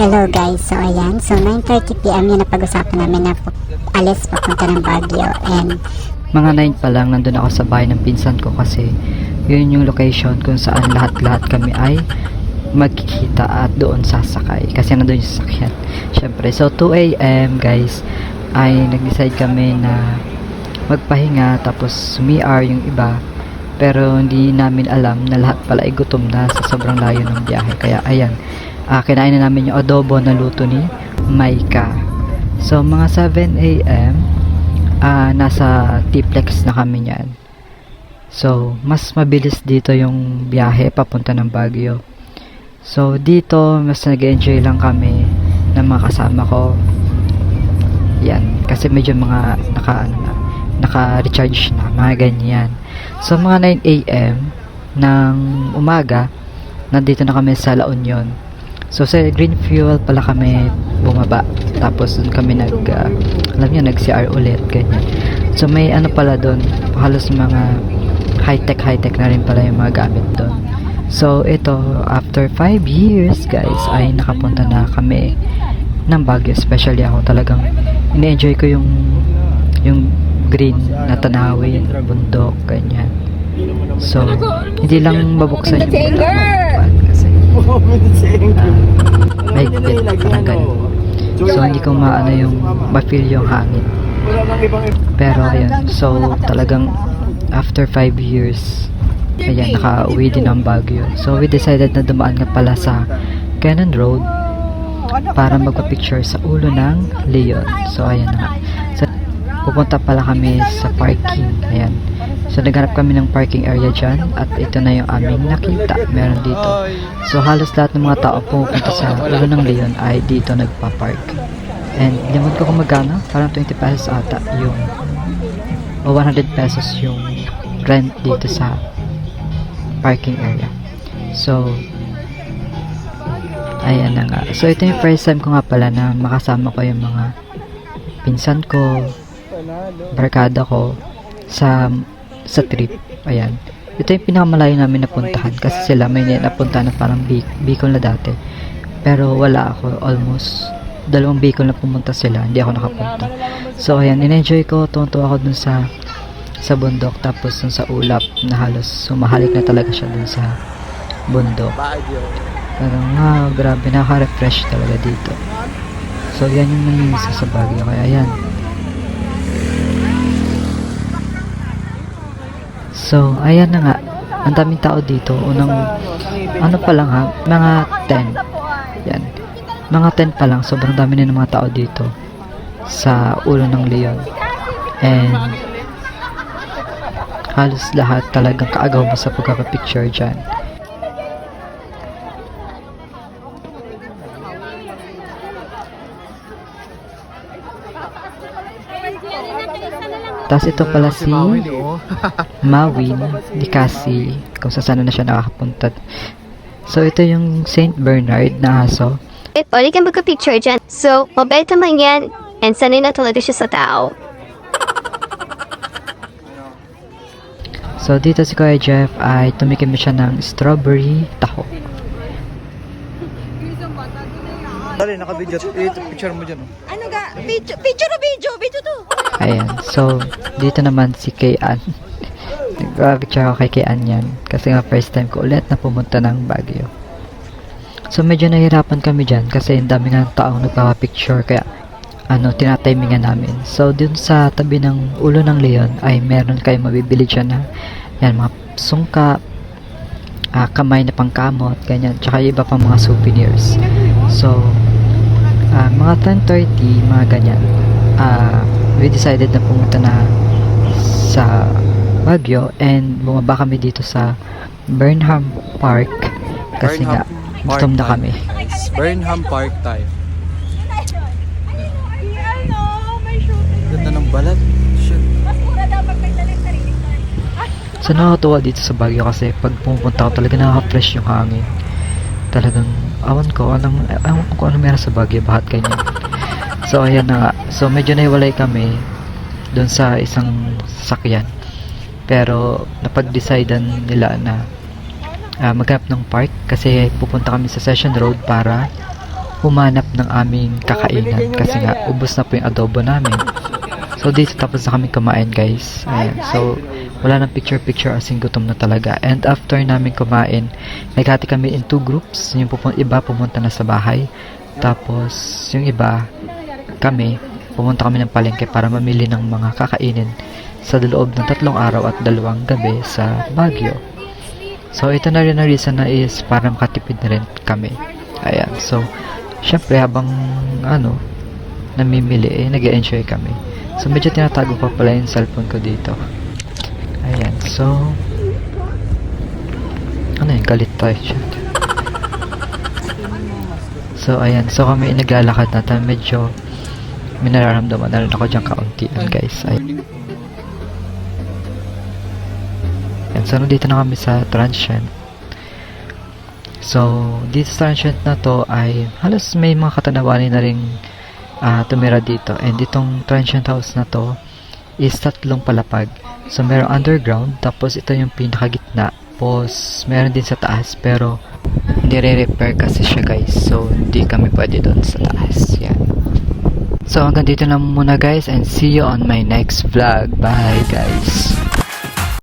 Hello guys, so ayan, so 9:30 PM yun na pag-usapan namin na alis papunta ng Baguio, and Mga 9 pa lang nandun ako sa bahay ng pinsan ko kasi yun yung location kung saan lahat-lahat kami ay magkikita at doon sasakay kasi nandun yung sasakyan. Syempre, so 2 AM guys ay nag-decide kami na magpahinga tapos sumiar yung iba, pero hindi namin alam na lahat pala ay gutom na sa sobrang layo ng biyahe. Kaya ayan, kinain na namin yung adobo na luto ni Maika. So mga 7 AM nasa T-Plex na kami niyan. So mas mabilis dito yung biyahe papunta ng Baguio. So dito mas nag-enjoy lang kami ng mga kasama ko. Yan, kasi medyo mga naka-recharge na, mga ganyan. So mga 9 AM ng umaga, nandito na kami sa La Union. So sa Green Fuel pala kami bumaba. Tapos doon kami nag-CR ulit, ganyan. So may ano pala doon, halos mga high-tech na rin pala yung mga gamit doon. So ito, after 5 years guys, ay nakapunta na kami ng Baguio. Especially ako, talagang ini-enjoy ko yung green na tanawin, bundok, ganyan. So hindi lang mabuksan yung mga kasi mahigpit, parang ganun. So hindi ko maano yung ma-feel yung hangin. Pero ayun, so talagang after 5 years, ayan, naka-uwi din ang Baguio. So we decided na dumaan nga pala sa Cannon Road para magpa-picture sa ulo ng Leon. So ayan na. So pupunta pala kami sa parking. Ayan. So naghanap kami ng parking area dyan at ito na yung aming nakita. Meron dito. So halos lahat ng mga tao pupunta sa ulo ng Leon ay dito nagpa-park. And limod ko kung magkano, parang 20 pesos ata yung o 100 pesos yung rent dito sa parking area. So ayan na nga. So ito yung first time ko nga pala na makasama ko yung mga pinsan ko, barkada ko sa trip. Ayan. Ito yung pinakamalayo namin napuntahan kasi sila may napuntahan na parang Bicol na dati. Pero wala ako, almost 2 Bicol na pumunta sila, hindi ako nakapunta. So ayan, in-enjoy ko, tuntua ako dun sa bundok, tapos dun sa ulap na halos sumahalik na talaga siya dun sa bundok. Parang grabe, nakaka-refresh talaga dito. So yan yung nangyayari sa Baguio, kaya ayan. So, ayan na nga. Ang daming tao dito. Unang, ano pa lang ha, mga 10. Yan. Mga 10 pa lang. Sobrang dami na ng mga tao dito sa ulo ng Leon. And, halos lahat talagang kaagaw mo sa pagkakapicture dyan. Tapos ito pala si Mawin di Cassie, kung sa sana na siya nakakapunta. So ito yung Saint Bernard na aso. Pwede kang magka-picture dyan. So, mabait naman yan. And sanay na talaga siya sa tao. So dito si Kuya Jeff ay tumikim siya ng strawberry taho. Dali, naka-video. Picture mo dyan. Ano ga? Video to. Ayan. So dito naman si Kayan. Nag-picture ako kay Kayan yan. Kasi nga first time ko ulit na pumunta ng Baguio. So medyo nahirapan kami dyan kasi ang dami nga taong nagpapapicture, kaya tinatimingan namin. So dun sa tabi ng ulo ng Leon ay meron kayo mabibili dyan na yan, mga sungka, kamay na pangkamot, ganyan, tsaka iba pang mga souvenirs. So mga 10:30, mga ganyan, we decided na pumunta na sa Baguio and bumaba kami dito sa Burnham Park kasi nga gutom na kami. Burnham Park tayo. Ganda ng balat. Shit. So nakakatuwa dito sa Baguio kasi pag pumunta ko talaga nakaka-fresh yung hangin. Talagang awan ko ano meron sa Baguio, bakit ganyan. So ayan na nga. So medyo nahiwalay kami doon sa isang sasakyan. Pero napag-decidean nila na maghanap ng park kasi pupunta kami sa Session Road para humanap ng aming kakainan kasi nga ubos na po yung adobo namin. So dito tapos na kami kumain guys. Ayan. So wala nang picture as in gutom na talaga. And after namin kumain, naghati kami in 2 groups. Yung iba pumunta na sa bahay. Tapos yung iba pumunta kami ng palengke para mamili ng mga kakainin sa loob ng 3 araw at 2 gabi sa Baguio. So ito na rin ang reason na is para makatipid na rin kami. Ayan. So syempre habang namimili nag-enjoy kami. So medyo tinatago pa pala yung cellphone ko dito. Ayan. So galit tayo dyan. So ayan. So kami naglalakad na medyo may nararamdaman na rin ako dyan kauntian guys. Ayan. So nandito na kami sa transient. So dito sa transient na to ay halos may mga katanawanin na rin tumira dito. And itong transient house na to is 3 palapag. So meron underground, tapos ito yung pinakagitna, tapos meron din sa taas pero nire-repair kasi siya guys. So hindi kami pwede doon sa taas. Yan. So hanggang dito na muna guys, and see you on my next vlog. Bye guys.